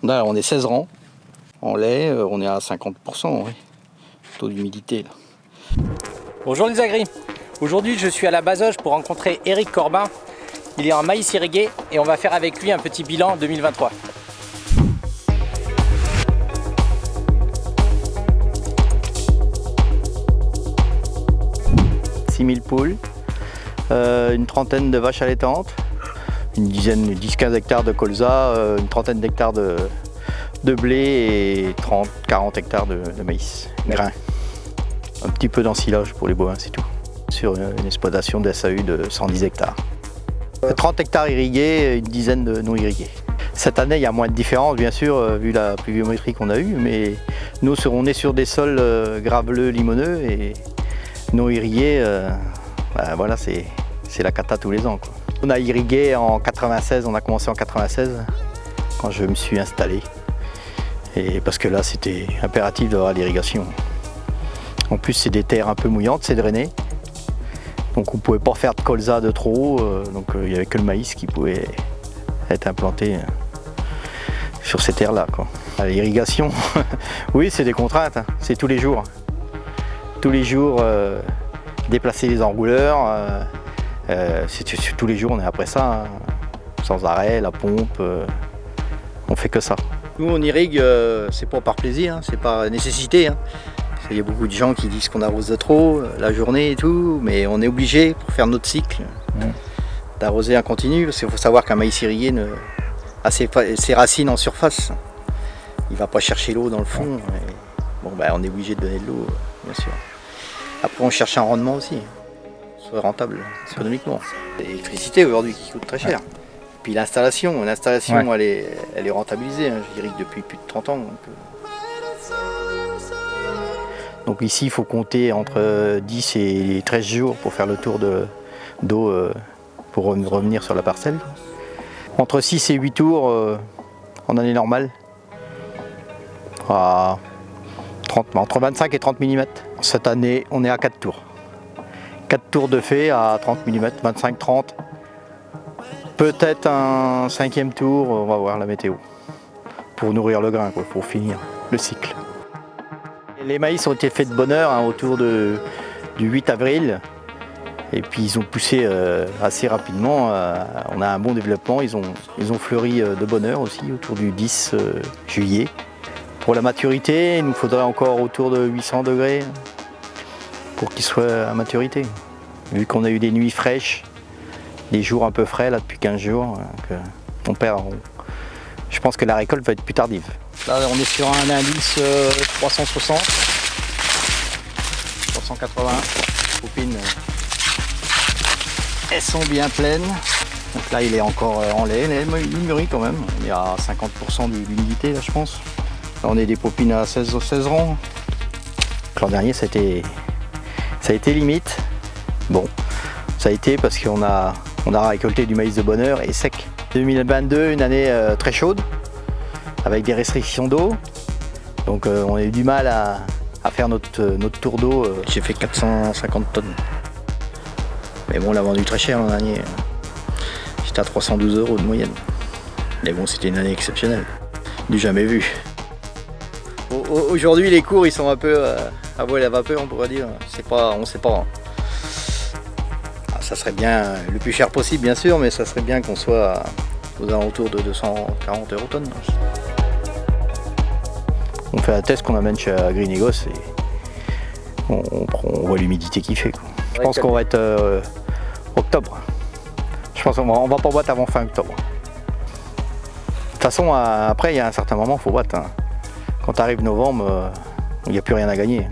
Là, on est 16 rangs. En lait, on est à 50%, ouais. Taux d'humidité. Bonjour les agris. Aujourd'hui, je suis à la Bazoche pour rencontrer Éric Corbin. Il est en maïs irrigué et on va faire avec lui un petit bilan 2023. 6000 poules, une trentaine de vaches allaitantes, une dizaine, 10-15 hectares de colza, une trentaine d'hectares de blé et 30-40 hectares de maïs, grains. Un petit peu d'ensilage pour les bovins, c'est tout. Sur une exploitation de SAU de 110 hectares. 30 hectares irrigués, une dizaine de non irrigués. Cette année, il y a moins de différence, bien sûr, vu la pluviométrie qu'on a eue, mais nous, on est sur des sols graveleux, limoneux et non irrigués, voilà, c'est la cata tous les ans, quoi. On a irrigué en 96, on a commencé en 96, quand je me suis installé. Et parce que là, c'était impératif d'avoir l'irrigation. En plus, c'est des terres un peu mouillantes, c'est drainé. Donc on ne pouvait pas faire de colza de trop haut, donc il n'y avait que le maïs qui pouvait être implanté sur ces terres-là. L'irrigation, oui, c'est des contraintes, hein. C'est tous les jours. Tous les jours, déplacer les enrouleurs, c'est tous les jours, on est après ça, hein. Sans arrêt, la pompe, on fait que ça. Nous on irrigue, c'est pas par plaisir, hein, c'est par nécessité, hein. Il y a beaucoup de gens qui disent qu'on arrose de trop la journée et tout, mais on est obligé pour faire notre cycle d'arroser en continu, parce qu'il faut savoir qu'un maïs irrigué a ses racines en surface. Il ne va pas chercher l'eau dans le fond. Et bon, on est obligé de donner de l'eau, bien sûr. Après on cherche un rendement aussi, soit rentable économiquement. L'électricité aujourd'hui qui coûte très cher. Puis l'installation, elle est rentabilisée, hein. J'irrigue depuis plus de 30 ans. Donc ici, il faut compter entre 10 et 13 jours pour faire le tour d'eau pour revenir sur la parcelle. Entre 6 et 8 tours en année normale, entre 25 et 30 mm. Cette année, on est à 4 tours. 4 tours de fait à 30 mm, 25-30. Peut-être un 5e tour, on va voir la météo, pour nourrir le grain, pour finir le cycle. Les maïs ont été faits de bonne heure, hein, autour du 8 avril. Et puis ils ont poussé assez rapidement. On a un bon développement. Ils ont fleuri de bonne heure aussi, autour du 10 juillet. Pour la maturité, il nous faudrait encore autour de 800 degrés pour qu'ils soient à maturité. Vu qu'on a eu des nuits fraîches, des jours un peu frais là, depuis 15 jours, je pense que la récolte va être plus tardive. Là, on est sur un indice 360, 380 copines. Elles sont bien pleines. Donc là, il est encore en lait. Il mûrit quand même. On est à 50% d'humidité, là, je pense. Là, on est des popines à 16 rangs. L'an dernier, ça a été limite. Bon, ça a été parce qu'on a récolté du maïs de bonne heure et sec. 2022, une année très chaude, avec des restrictions d'eau. Donc on a eu du mal à faire notre tour d'eau. J'ai fait 450 tonnes. Mais bon, on l'a vendu très cher l'an dernier. J'étais à 312 € de moyenne. Mais bon, c'était une année exceptionnelle. Du jamais vu. Aujourd'hui, les cours, ils sont un peu à voile à vapeur, on pourrait dire. On ne sait pas. Ça serait bien le plus cher possible, bien sûr, mais ça serait bien qu'on soit aux alentours de 240 € tonne. On fait un test qu'on amène chez Agrinegos et on voit l'humidité qu'il fait, quoi. Je pense qu'on va être octobre. Je pense qu'on va pas boîte avant fin octobre. De toute façon, après, il y a un certain moment, il faut boîte, hein. Quand arrive novembre, il n'y a plus rien à gagner.